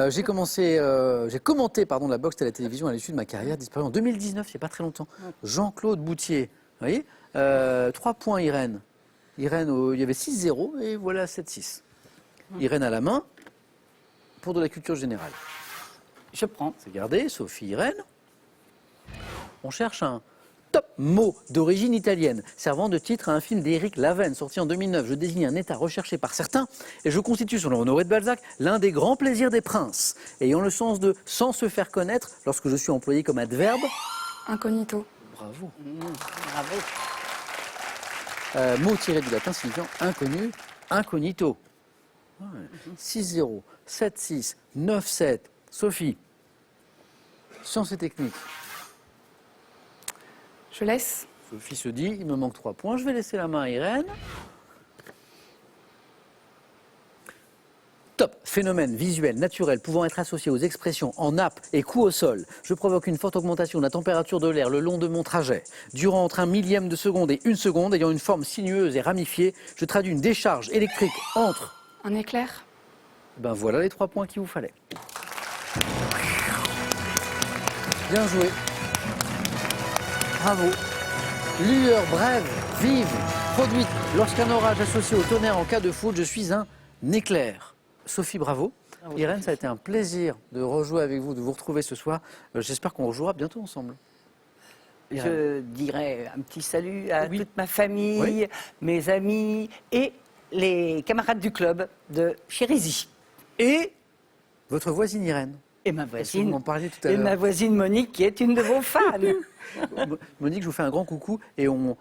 J'ai commenté la boxe à la télévision à l'issue de ma carrière, disparue en 2019, il n'y a pas très longtemps. Jean-Claude Boutier. Vous voyez 3 points, Irène. Irène, il y avait 6-0 et voilà 7-6. Irène à la main pour de la culture générale. Je prends. C'est gardé, Sophie, Irène. On cherche un top mot d'origine italienne, servant de titre à un film d'Éric Laven, sorti en 2009. Je désigne un état recherché par certains et je constitue, selon Honoré de Balzac, l'un des grands plaisirs des princes, ayant le sens de « sans se faire connaître » lorsque je suis employé comme adverbe. Incognito. Bravo. Bravo. Mot tiré du latin signifiant inconnu, incognito. Ouais. 6-0, 7-6, 9-7. Sophie, sciences et techniques. Je laisse. Sophie se dit, il me manque 3 points, je vais laisser la main à Irène. Top, phénomène visuel, naturel, pouvant être associé aux expressions en nappe et coup au sol. Je provoque une forte augmentation de la température de l'air le long de mon trajet. Durant entre 1 millième de seconde et 1 seconde, ayant une forme sinueuse et ramifiée, je traduis une décharge électrique entre... Un éclair. Ben voilà les 3 points qu'il vous fallait. Bien joué. Bravo. Lueur brève, vive, produite lorsqu'un orage associé au tonnerre en cas de foudre, je suis un éclair. Sophie, bravo. Irène, ça a été un plaisir de rejouer avec vous, de vous retrouver ce soir. J'espère qu'on rejouera bientôt ensemble. Je dirais un petit salut à Oui. toute ma famille, Oui. mes amis et les camarades du club de Chérisy. Et votre voisine Irène. Et ma Parce que vous voisine. m'en parliez tout à Et l'heure. ma voisine Monique, qui est une de vos fans. Monique, je vous fais un grand coucou et on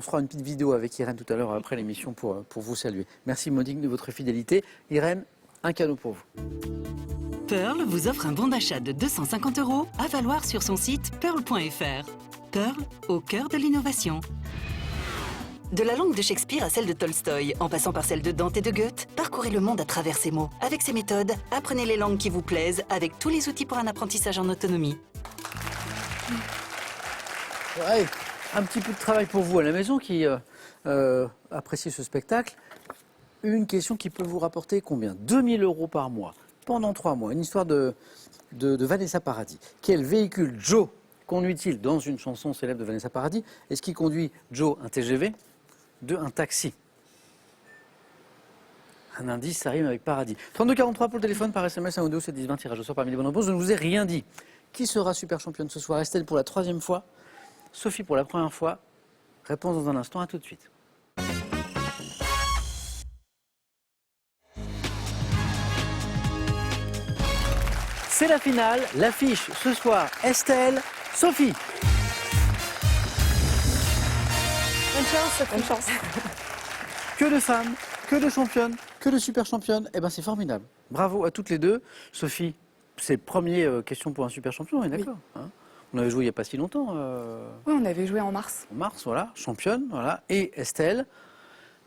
fera une petite vidéo avec Irène tout à l'heure après l'émission pour vous saluer. Merci Monique de votre fidélité. Irène, un cadeau pour vous. Pearl vous offre un bon d'achat de 250 € à valoir sur son site pearl.fr. Pearl, au cœur de l'innovation. De la langue de Shakespeare à celle de Tolstoï, en passant par celle de Dante et de Goethe, parcourez le monde à travers ces mots. Avec ces méthodes, apprenez les langues qui vous plaisent avec tous les outils pour un apprentissage en autonomie. Ouais, un petit peu de travail pour vous à la maison qui appréciez ce spectacle. Une question qui peut vous rapporter combien? 2000 € par mois, pendant 3 mois. Une histoire de Vanessa Paradis. Quel véhicule Joe conduit-il dans une chanson célèbre de Vanessa Paradis? Est-ce qu'il conduit Joe un TGV? 2, un taxi? Un indice, ça rime avec paradis. 3243 pour le téléphone, par SMS, 1 ou 2, c'est 10 20, tirage au sort parmi les bonnes réponses. Je ne vous ai rien dit. Qui sera super championne ce soir? Estelle pour la 3e fois, Sophie pour la première fois. Réponse dans un instant, à tout de suite. C'est la finale, l'affiche ce soir, Estelle, Sophie. Bonne chance, bonne chance. Que de femmes, que de championnes, que de super championnes. Eh ben c'est formidable. Bravo à toutes les deux. Sophie, c'est le premier question pour un super champion, on est d'accord hein? On avait joué il n'y a pas si longtemps, Oui, on avait joué en mars. en mars, voilà, championne, voilà. Et Estelle,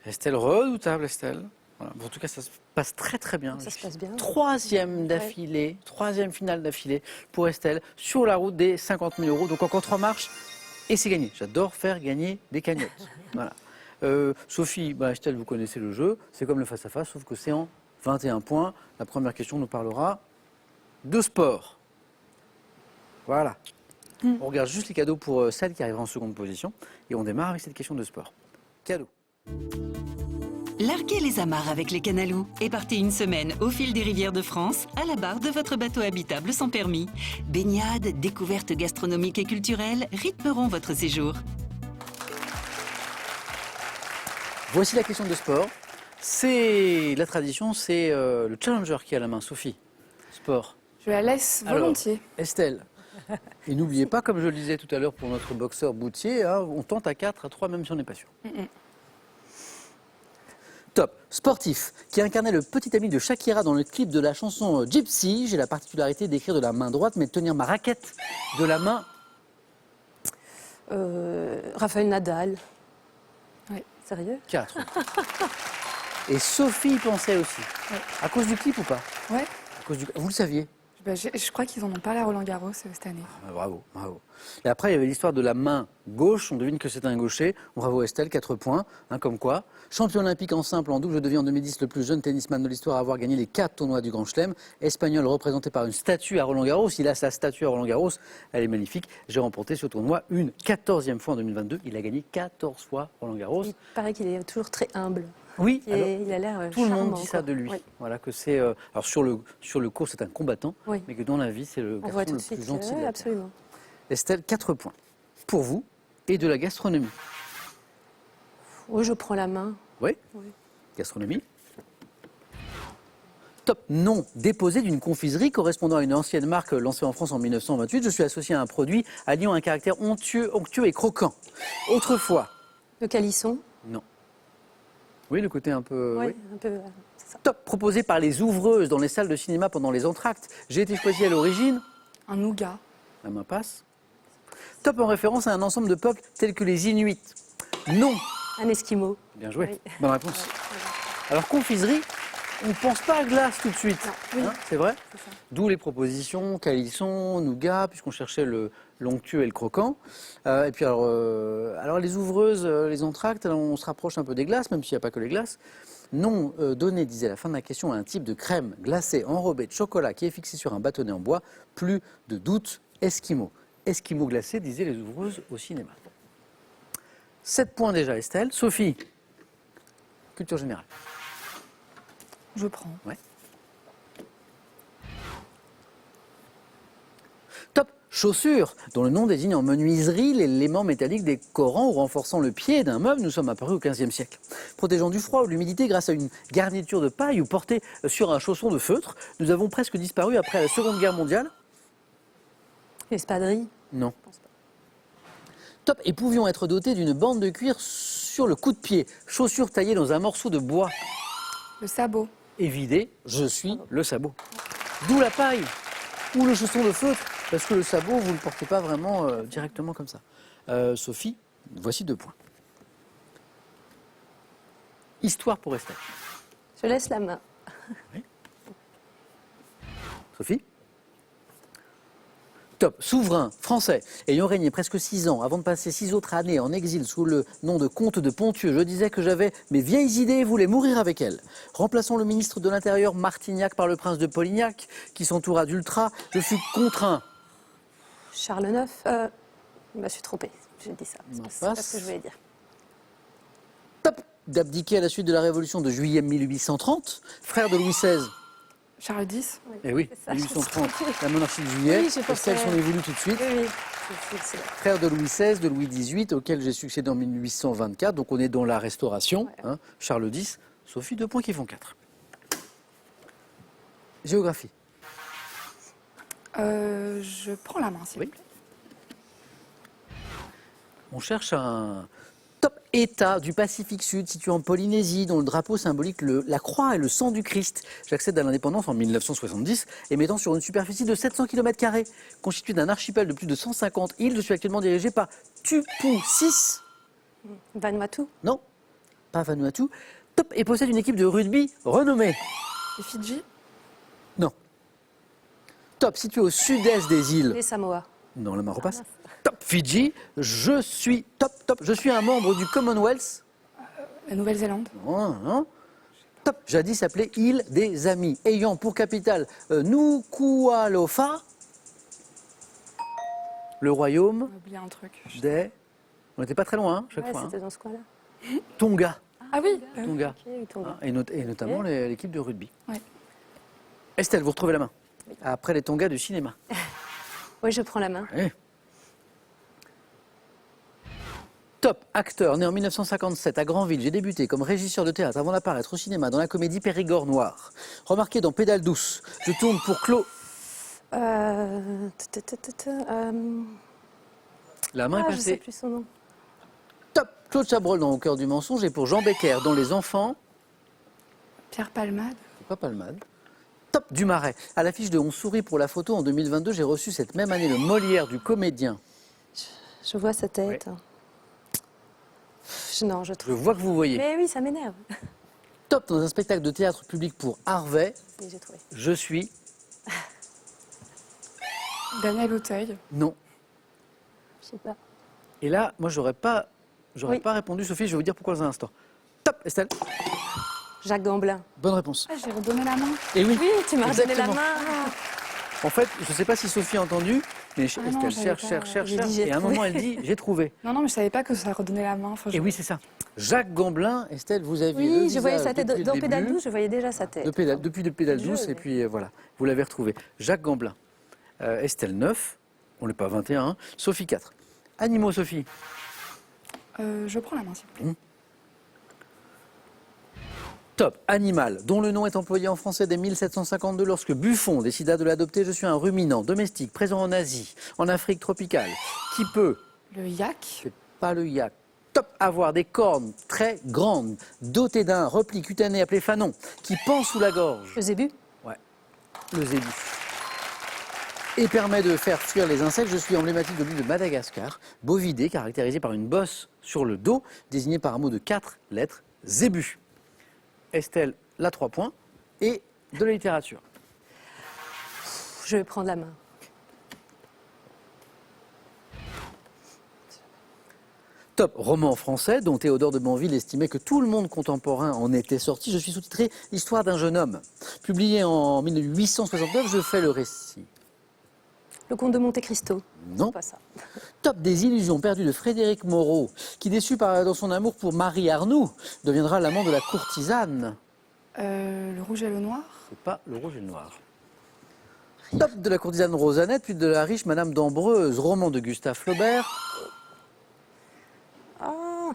Estelle redoutable, Estelle. Voilà. Bon, en tout cas, ça se passe très très bien. Ça se passe bien. 3e d'affilée, 3e finale d'affilée pour Estelle, sur la route des 50 000 €. Donc encore 3 marches et c'est gagné. J'adore faire gagner des cagnottes. Voilà. Sophie, Estelle, vous connaissez le jeu. C'est comme le face-à-face, sauf que c'est en 21 points. La première question nous parlera de sport. Voilà. On regarde juste les cadeaux pour celle qui arrivera en seconde position. Et on démarre avec cette question de sport. Cadeau. Larguez les amarres avec les Canalous et partez une semaine au fil des rivières de France à la barre de votre bateau habitable sans permis. Baignades, découvertes gastronomiques et culturelles rythmeront votre séjour. Voici la question de sport. C'est la tradition, c'est le challenger qui a la main. Sophie, sport. Je la laisse Alors, volontiers. Estelle. Et n'oubliez pas, comme je le disais tout à l'heure pour notre boxeur Boutier, hein, on tente à 4, à 3, même si on n'est pas sûr. Top. Sportif, qui incarnait le petit ami de Shakira dans le clip de la chanson Gypsy. J'ai la particularité d'écrire de la main droite, mais de tenir ma raquette de la main. Raphaël Nadal. Oui. Sérieux? 4. Et Sophie y pensait aussi. Ouais. À cause du clip ou pas? Ouais. À cause du... Vous le saviez? Je crois qu'ils en ont parlé à Roland Garros cette année. Ah, bravo, bravo. Et après, il y avait l'histoire de la main gauche. On devine que c'est un gaucher. Bravo Estelle, 4 points. Hein, comme quoi. Champion olympique en simple, en double, je deviens en 2010 le plus jeune tennisman de l'histoire à avoir gagné les 4 tournois du Grand Chelem. Espagnol représenté par une statue à Roland Garros. Il a sa statue à Roland Garros. Elle est magnifique. J'ai remporté ce tournoi une 14e fois en 2022. Il a gagné 14 fois Roland Garros. Il paraît qu'il est toujours très humble. Oui, Il, alors, il a l'air tout le monde charmant, dit ça quoi. de lui. Oui. Voilà que c'est. Alors sur le court, c'est un combattant, Oui. mais que dans la vie, c'est le On voit garçon tout le de plus suite. gentil. de la Terre. Absolument. Estelle, 4 points pour vous et de la gastronomie. Oui, je prends la main. Oui. Oui. Gastronomie. Top. Nom déposé d'une confiserie correspondant à une ancienne marque lancée en France en 1928. Je suis associé à un produit alliant un caractère onctueux et croquant. Autrefois. Le calisson. Non. Oui, le côté un peu. Oui, oui. un peu. C'est ça. Top. Proposé par les ouvreuses dans les salles de cinéma pendant les entr'actes. J'ai été choisi à l'origine. Un nougat. La main passe. Top en référence à un ensemble de peuples tels que les Inuits. Non. Un esquimau. Bien joué. Oui. Bonne réponse. Alors confiserie, on ne pense pas à glace tout de suite. Non. Oui. Hein, c'est vrai. C'est ça. D'où les propositions, calisson, nougat, puisqu'on cherchait l'onctueux et le croquant. Et puis alors les ouvreuses, les entr'actes, on se rapproche un peu des glaces, même s'il n'y a pas que les glaces. Nom donné, disait la fin de la question, à un type de crème glacée enrobée de chocolat qui est fixé sur un bâtonnet en bois. Plus de doute, esquimau. Esquimau glacé, disaient les ouvreuses au cinéma. 7 points déjà, Estelle. Sophie, culture générale. Je prends. Ouais. Top. Chaussures, dont le nom désigne en menuiserie l'élément métallique des corans ou renforçant le pied d'un meuble, nous sommes apparus au XVe siècle. Protégeant du froid ou de l'humidité grâce à une garniture de paille ou portée sur un chausson de feutre, nous avons presque disparu après la Seconde Guerre mondiale. L'espadrille. Non. Top, et pouvions être dotés d'une bande de cuir sur le coup de pied, chaussure taillée dans un morceau de bois Le sabot. et vidée, je suis le sabot. D'où la paille ou le chausson de feutre, parce que le sabot, vous ne le portez pas vraiment directement comme ça. Sophie, voici 2 points. Histoire pour Estelle. Je laisse la main. Sophie? Top. Souverain français, ayant régné presque 6 ans, avant de passer 6 autres années en exil sous le nom de comte de Ponthieu, je disais que j'avais mes vieilles idées et voulais mourir avec elles. Remplaçant le ministre de l'Intérieur Martignac par le prince de Polignac, qui s'entoura d'Ultra, je fus contraint. Charles IX. Je me suis trompée. J'ai dit ça. On C'est pas passe. ce que je voulais dire. Top. D'abdiquer à la suite de la Révolution de juillet 1830, frère de Louis XVI. Charles X. Eh oui, C'est ça, 1830, je la monarchie de juillet. Oui, j'ai pensé. Estelle s'en est voulu tout de suite. Oui, oui. C'est Frère de Louis XVI, de Louis XVIII, auquel j'ai succédé en 1824. Donc on est dans la Restauration. Ouais. Hein, Charles X. Sophie, 2 points qui font 4. Géographie. Je prends la main, s'il Oui. vous plaît. On cherche un top État du Pacifique Sud, situé en Polynésie, dont le drapeau symbolique la croix et le sang du Christ. J'accède à l'indépendance en 1970 et m'étend sur une superficie de 700 km², constituée d'un archipel de plus de 150 îles. Je suis actuellement dirigé par Tupu 6. Vanuatu. Non, pas Vanuatu. Top, et possède une équipe de rugby renommée. Les Fidji. Non. Top, situé au sud-est des îles. Les Samoa. Non, la main repasse. Top, Fidji. Je suis top. Je suis un membre du Commonwealth. La Nouvelle-Zélande. Non. Top, jadis appelée île des Amis, ayant pour capitale Nuku'alofa, le royaume On a oublié un truc. des... On n'était pas très loin, hein, chaque Ouais, fois. c'était Hein. dans ce coin-là. Tonga. Ah oui. Tonga. Ok, il tombe. Hein, et notamment l'équipe de rugby. Ouais. Estelle, vous retrouvez la main. Après les Tonga du cinéma. Oui, je prends la main. Ouais. Top, acteur, né en 1957 à Granville, j'ai débuté comme régisseur de théâtre avant d'apparaître au cinéma dans la comédie Périgord Noir. Remarqué dans Pédale douce, je tourne pour Claude. La main est Je sais passée. plus son nom. Top, Claude Chabrol dans Au cœur du mensonge et pour Jean Becker dans Les enfants. Pierre Palmade. C'est pas Palmade. Top, Dumaret. À l'affiche de On sourit pour la photo en 2022, j'ai reçu cette même année le Molière du comédien. Je vois sa tête. Non, je Je trouve. vois que vous voyez. Mais oui, ça m'énerve. Top, dans un spectacle de théâtre public pour Harvey, Oui, j'ai trouvé. je suis... Daniel Auteuil. Non. Je sais pas. Et là, moi, j'aurais pas Oui. répondu, Sophie, je vais vous dire pourquoi dans un instant. Top, Estelle. Jacques Gamblin. Bonne réponse. Ah, j'ai redonné la main. Et oui, Oui, tu m'as redonné la exactement. main. En fait, je ne sais pas si Sophie a entendu, mais Ah non, Estelle j'avais cherche, pas- cherche. J'ai dit, j'ai Et à un trouvé. moment, elle dit, j'ai trouvé. Non, mais je savais pas que ça redonnait la main. Enfin, Et oui, c'est ça. Jacques Gamblin, Estelle, vous aviez le Oui, je voyais visage sa tête. depuis le Dans Pédale début. 12, je voyais déjà sa tête. Depuis le pédale Je, douce, et mais- puis voilà, vous l'avez retrouvé. Jacques Gamblin. Estelle 9, on n'est pas 21, hein. Sophie 4. Animaux, Sophie. Je prends la main, s'il vous plaît. Top, animal, dont le nom est employé en français dès 1752 lorsque Buffon décida de l'adopter. Je suis un ruminant domestique présent en Asie, en Afrique tropicale, qui peut, Le yak. c'est pas le yak, top, avoir des cornes très grandes, doté d'un repli cutané appelé fanon, qui pend sous la gorge. Le zébu. Ouais, le zébu. Et permet de faire fuir les insectes. Je suis emblématique de l'île de Madagascar, bovidé, caractérisé par une bosse sur le dos, désigné par un mot de 4 lettres, zébu. Estelle, la 3 points, et de la littérature. Je vais prendre la main. Top, roman français dont Théodore de Banville estimait que tout le monde contemporain en était sorti. Je suis sous-titré L'histoire d'un jeune homme. Publié en 1869, je fais le récit. Le comte de Monte Cristo. Non. C'est pas ça. Top, des illusions perdues de Frédéric Moreau, qui déçu dans son amour pour Marie Arnoux, deviendra l'amant de la courtisane. Le rouge et le noir. C'est pas le rouge et le noir. Top de la courtisane Rosanette, puis de la riche Madame d'Ambreuse, roman de Gustave Flaubert. Ah,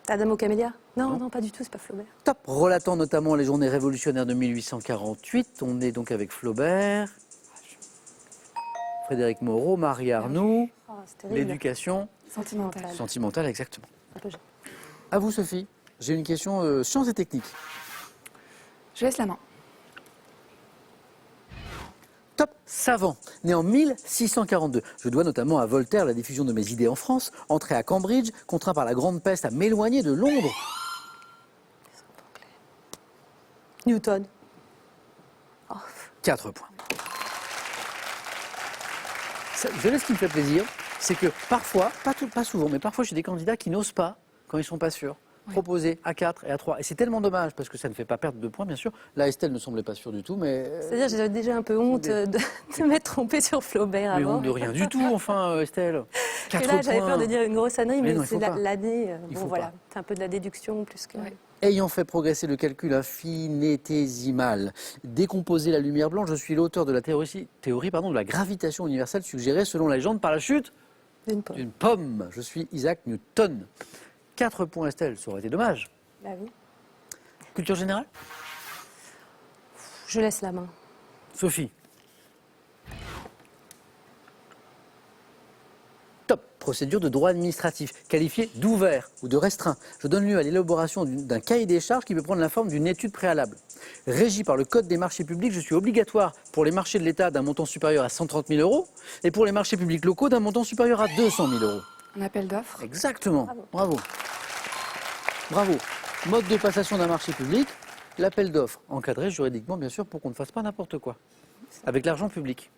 Adamo Camélia? Non, pas du tout, c'est pas Flaubert. Top, relatant notamment les journées révolutionnaires de 1848. On est donc avec Flaubert, Frédéric Moreau, Marie Arnoux, Oh, c'est terrible. l'éducation Sentimental. sentimentale, exactement. Un peu gênant. À vous, Sophie. J'ai une question sciences et techniques. Je laisse la main. Top, savant, né en 1642. Je dois notamment à Voltaire la diffusion de mes idées en France, entré à Cambridge, contraint par la grande peste à m'éloigner de Londres. Newton. 4 points. Vous savez ce qui me fait plaisir, c'est que parfois, pas souvent, mais parfois j'ai des candidats qui n'osent pas, quand ils ne sont pas sûrs, proposer à 4 et à 3. Et c'est tellement dommage, parce que ça ne fait pas perdre de points, bien sûr. Là, Estelle ne semblait pas sûre du tout, mais... C'est-à-dire, j'ai déjà un peu honte de m'être trompée sur Flaubert mais avant. honte de rien du tout, enfin, Estelle. Et 4 là, j'avais points. peur de dire une grosse ânerie, Mais mais non, il c'est faut pas. l'année. Il Bon, faut voilà, pas. c'est un peu de la déduction plus que. Ouais. Ayant fait progresser le calcul infinitésimal, décomposer la lumière blanche, je suis l'auteur de la théorie de la gravitation universelle suggérée selon la légende par la chute D'une pomme. d'une pomme. Je suis Isaac Newton. 4 points, Estelle, ça aurait été dommage. Bah oui. Culture générale? Je laisse la main. Sophie. Top. Procédure de droit administratif, qualifiée d'ouvert ou de restreint. Je donne lieu à l'élaboration d'un cahier des charges qui peut prendre la forme d'une étude préalable. Régi par le Code des marchés publics, je suis obligatoire pour les marchés de l'État d'un montant supérieur à 130 000 euros et pour les marchés publics locaux d'un montant supérieur à 200 000 euros. Un appel d'offres. Exactement. Bravo. Bravo. Mode de passation d'un marché public, l'appel d'offres, encadré juridiquement bien sûr pour qu'on ne fasse pas n'importe quoi. Avec l'argent public.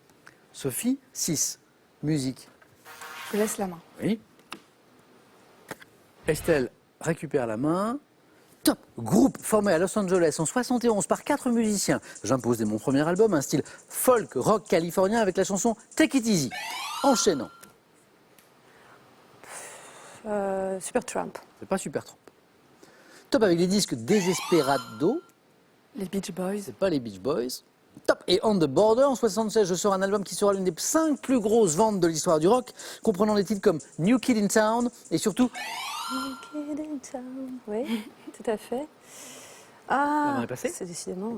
Sophie, 6. Musique. Je laisse la main. Oui. Estelle récupère la main. Top. Groupe formé à Los Angeles en 71 par 4 musiciens. J'impose dès mon premier album un style folk rock californien avec la chanson Take It Easy. Enchaînant. Supertramp. C'est pas super trop. Top avec les disques Desesperado. Les Beach Boys. C'est pas les Beach Boys. Top. Et On the Border, en 76, je sors un album qui sera l'une des 5 plus grosses ventes de l'histoire du rock, comprenant des titres comme New Kid in Town et surtout... Oui, tout à fait. La Ah, main est passée. c'est décidément.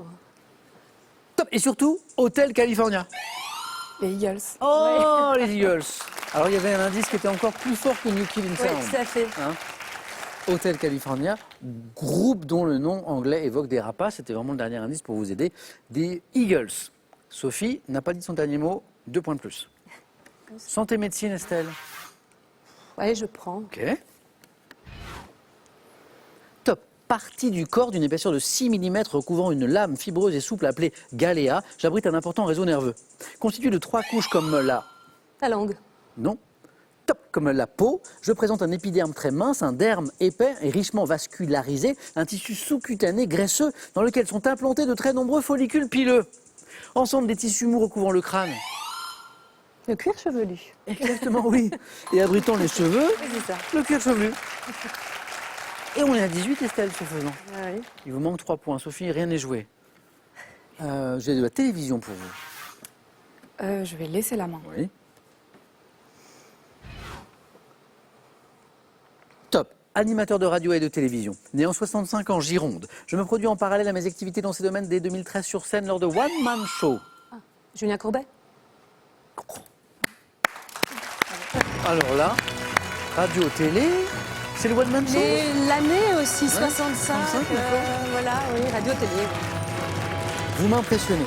Top. Et surtout, Hotel California. Les Eagles. Oh, les Eagles. Alors, il y avait un indice qui était encore plus fort que New Kid in Oui, Town. tout à fait. Hotel California, groupe dont le nom anglais évoque des rapaces. C'était vraiment le dernier indice pour vous aider. Des Eagles. Sophie n'a pas dit son dernier mot. 2 points de plus. Santé médecine, Estelle. Allez, je prends. Ok. Top. Partie du corps d'une épaisseur de 6 mm recouvrant une lame fibreuse et souple appelée galéa. J'abrite un important réseau nerveux. Constitué de 3 couches comme la... La langue. Non. Top. Comme la peau, je présente un épiderme très mince, un derme épais et richement vascularisé, un tissu sous-cutané graisseux dans lequel sont implantés de très nombreux follicules pileux. Ensemble des tissus mous recouvrant le crâne. Le cuir chevelu. Exactement, oui. Et abritant les cheveux, C'est ça. le cuir chevelu. Et on est à 18, Estelle, ce faisant. Ah oui. Il vous manque 3 points. Sophie, rien n'est joué. J'ai de la télévision pour vous. Je vais laisser la main. Oui. Top. Animateur de radio et de télévision. Né en 65 en Gironde. Je me produis en parallèle à mes activités dans ces domaines dès 2013 sur scène lors de One Man Show. Julien Courbet. Alors là, radio, télé, c'est le One Man Show. Et l'année aussi, 65. 65, d'accord. Voilà, oui, radio-télé. Vous m'impressionnez.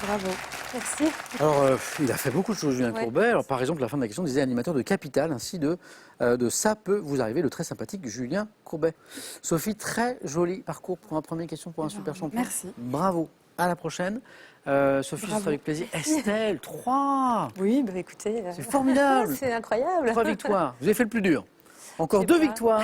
Bravo. Merci. Alors, il a fait beaucoup de choses, Julien Ouais. Courbet. Alors, par exemple, la fin de la question disait animateur de Capital, ainsi de Ça peut vous arriver, le très sympathique Julien Courbet. Sophie, très joli parcours pour un premier question pour un super champion. merci. Bravo. À la prochaine. Sophie, ce Bravo. sera avec plaisir. Estelle, 3. Oui, bah écoutez. C'est formidable. C'est incroyable. 3 victoires. Vous avez fait le plus dur. Encore Je sais 2 pas. victoires.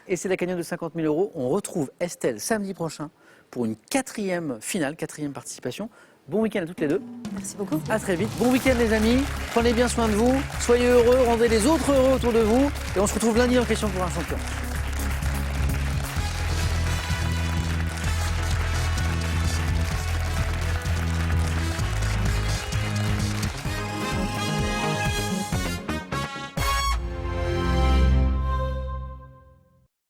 Et c'est la gagnante de 50 000 euros. On retrouve Estelle samedi prochain pour une 4e finale, 4e participation. Bon week-end à toutes les deux. Merci beaucoup. À très vite. Bon week-end les amis. Prenez bien soin de vous. Soyez heureux. Rendez les autres heureux autour de vous. Et on se retrouve lundi en question pour un champion.